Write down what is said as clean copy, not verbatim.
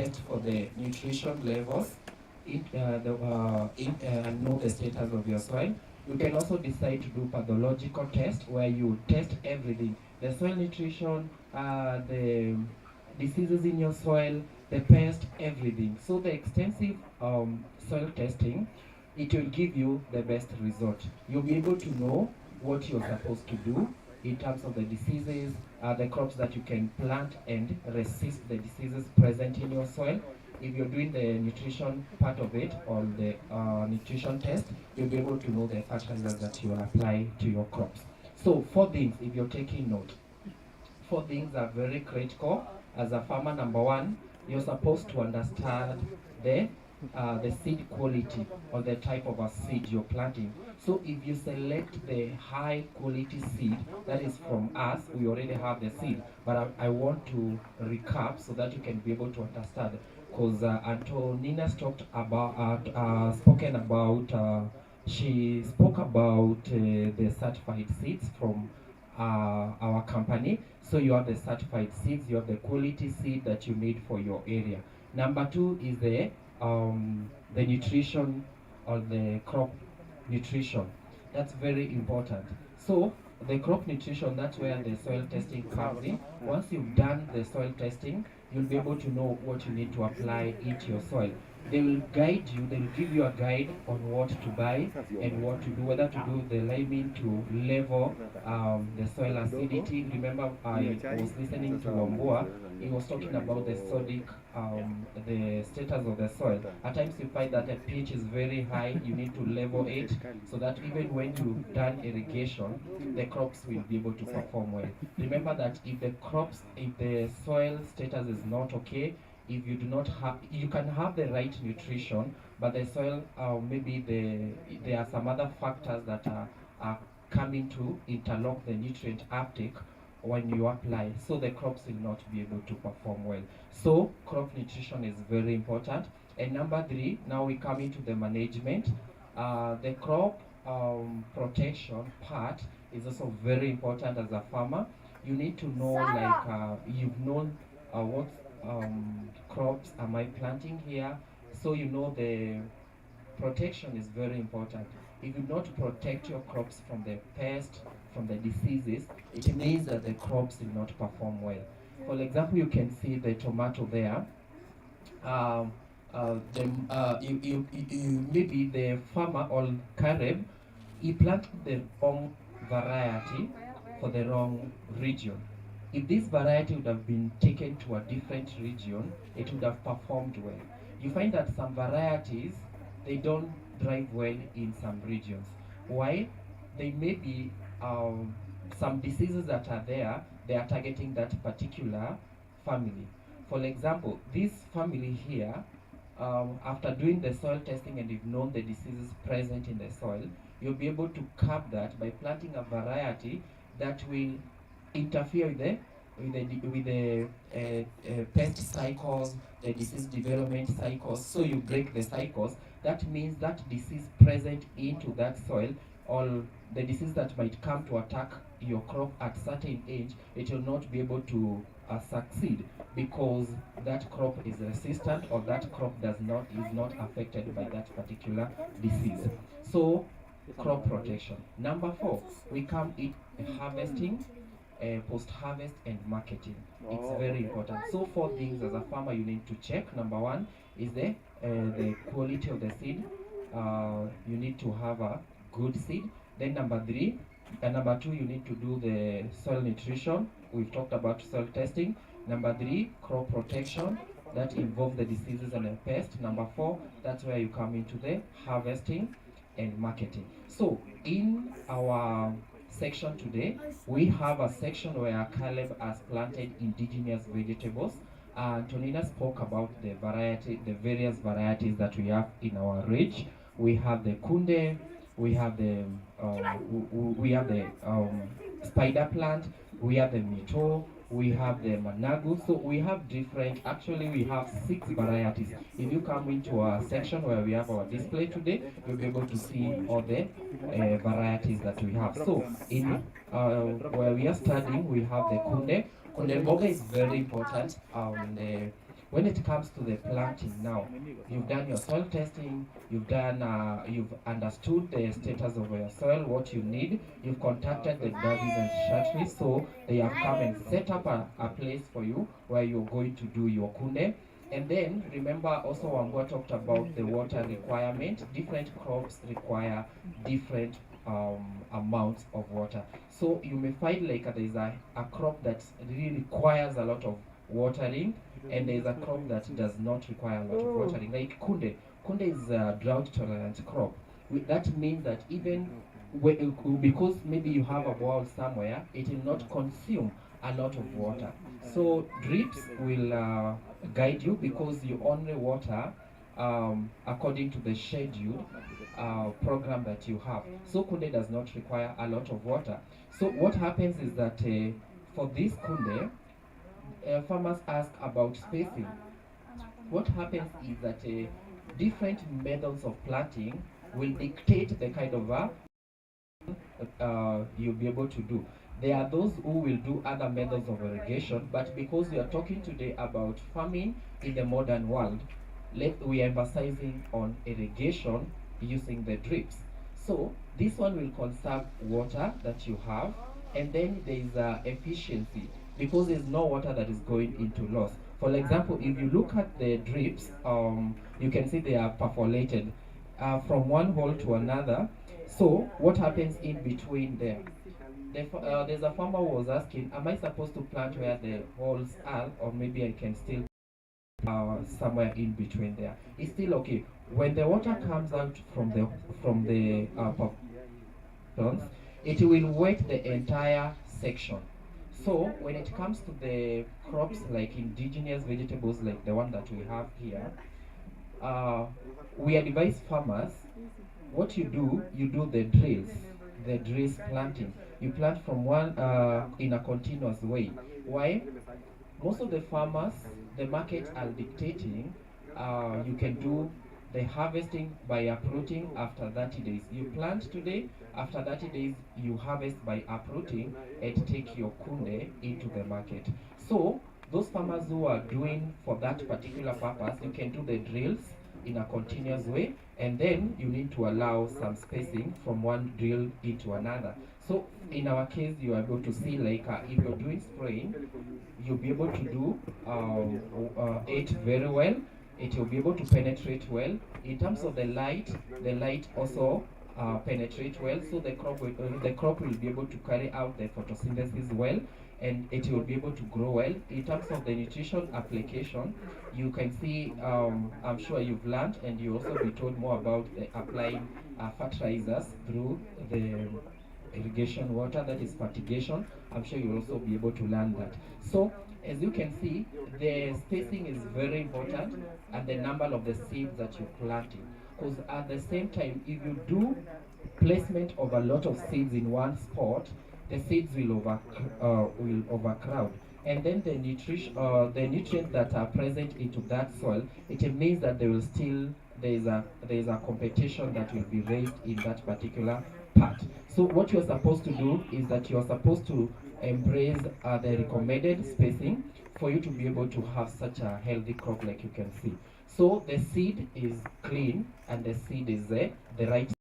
test for the nutrition levels, know the status of your soil. You can also decide to do pathological test where you test everything, the soil nutrition, the diseases in your soil, the pest, everything. So the extensive soil testing, it will give you the best result. You'll be able to know what you're supposed to do in terms of the diseases, the crops that you can plant and resist the diseases present in your soil. If you're doing the nutrition part of it, or the nutrition test, you'll be able to know the fertilizers that you apply to your crops. So 4 things, if you're taking note, 4 things are very critical as a farmer. Number one, you're supposed to understand the seed quality or the type of a seed you're planting. So if you select the high quality seed that is from us, we already have the seed, but I want to recap so that you can be able to understand, because Antonina's spoken about, she spoke about the certified seeds from our company. So you have the certified seeds, you have the quality seed that you need for your area. Number two is the nutrition or the crop nutrition. That's very important. So the crop nutrition, that's where the soil testing comes in. Once you've done the soil testing, you'll be able to know what you need to apply into your soil. They will guide you, they will give you a guide on what to buy and what to do, whether to do the liming to level the soil acidity. Remember, I was listening to Wambua, he was talking about the sodic, the status of the soil. At times you find that the pH is very high, you need to level it so that even when you've done irrigation, the crops will be able to perform well. Remember that if the soil status is not okay, if you do not have, you can have the right nutrition, but the soil, maybe there are some other factors that are coming to interlock the nutrient uptake when you apply, so the crops will not be able to perform well. So crop nutrition is very important. And number three, now we come into the management. The crop protection part is also very important as a farmer. You need to know, like, you've known what crops am I planting here, so you know the protection is very important. If you not protect your crops from the pest, from the diseases, it means that the crops will not perform well. For example, you can see the tomato there. Maybe the farmer or Caleb, he planted the wrong variety for the wrong region. If this variety would have been taken to a different region, it would have performed well. You find that some varieties, they don't thrive well in some regions. Why? They may be some diseases that are there, they are targeting that particular family. For example, this family here, after doing the soil testing and you've known the diseases present in the soil, you'll be able to curb that by planting a variety that will interfere with the pest cycles, the disease development cycles. So you break the cycles. That means that disease present into that soil, or the disease that might come to attack your crop at certain age, it will not be able to succeed, because that crop is resistant, or that crop is not affected by that particular disease. So crop protection. Number 4, we come in harvesting, post-harvest and marketing. It's very important. So 4 things as a farmer you need to check. Number 1 is the quality of the seed. You need to have a good seed. Then number 2, you need to do the soil nutrition. We've talked about soil testing. Number 3, crop protection. That involves the diseases and the pests. Number 4, that's where you come into the harvesting and marketing. So in our section today, we have a section where Caleb has planted indigenous vegetables. Antonina spoke about the various varieties that we have in our range. We have the kunde, we have the spider plant, we have the mito, we have the managu. So we have different, actually we have 6 varieties. If you come into our section where we have our display today, you'll be able to see all the varieties that we have. So in where we are studying, we have the kunde. Kunde mboga is very important. When it comes to the planting now, you've done your soil testing, you've understood the status of your soil, what you need, you've contacted the Davis&Shirtliff, so they have come and set up a place for you where you're going to do your kunde. And then remember also Wambua talked about the water requirement. Different crops require different amounts of water. So you may find like there's a crop that really requires a lot of watering, and there's a crop that does not require a lot of watering. Like kunde. Kunde is a drought tolerant crop. That means that even because maybe you have a wall somewhere, it will not consume a lot of water. So drips will guide you because you only water according to the schedule program that you have. So kunde does not require a lot of water. So what happens is that for this kunde, farmers ask about spacing. What happens is that different methods of planting will dictate the kind of you'll be able to do. There are those who will do other methods of irrigation, but because we are talking today about farming in the modern world, we are emphasizing on irrigation using the drips. So this one will conserve water that you have, and then there is efficiency because there's no water that is going into loss. For example, if you look at the drips, you can see they are perforated from one hole to another. So what happens in between there? There's a farmer who was asking, am I supposed to plant where the holes are, or maybe I can still somewhere in between there? It's still okay. When the water comes out from the it will wet the entire section. So when it comes to the crops like indigenous vegetables like the one that we have here, we advise farmers, what you do the drills planting. You plant from one in a continuous way. Why? Most of the farmers, the market are dictating, you can do the harvesting by uprooting after 30 days. You plant today, after 30 days you harvest by uprooting and take your kunde into the market. So those farmers who are doing for that particular purpose, you can do the drills in a continuous way, and then you need to allow some spacing from one drill into another. So in our case, you are able to see like if you're doing spraying, you'll be able to do it very well. It will be able to penetrate well. In terms of the light also penetrate well, so the crop will be able to carry out the photosynthesis well, and it will be able to grow well. In terms of the nutrition application, you can see, I'm sure you've learned, and you also be told more about applying fertilizers through the irrigation water, that is fertigation. I'm sure you'll also be able to learn that. So as you can see, the spacing is very important, and the number of the seeds that you're planting. Because at the same time, if you do placement of a lot of seeds in one spot, the seeds will overcrowd, and then the nutrients that are present into that soil, it means that there is a competition that will be raised in that particular part. So what you're supposed to do is that you're supposed to embrace the recommended spacing for you to be able to have such a healthy crop like you can see. So the seed is clean and the seed is the right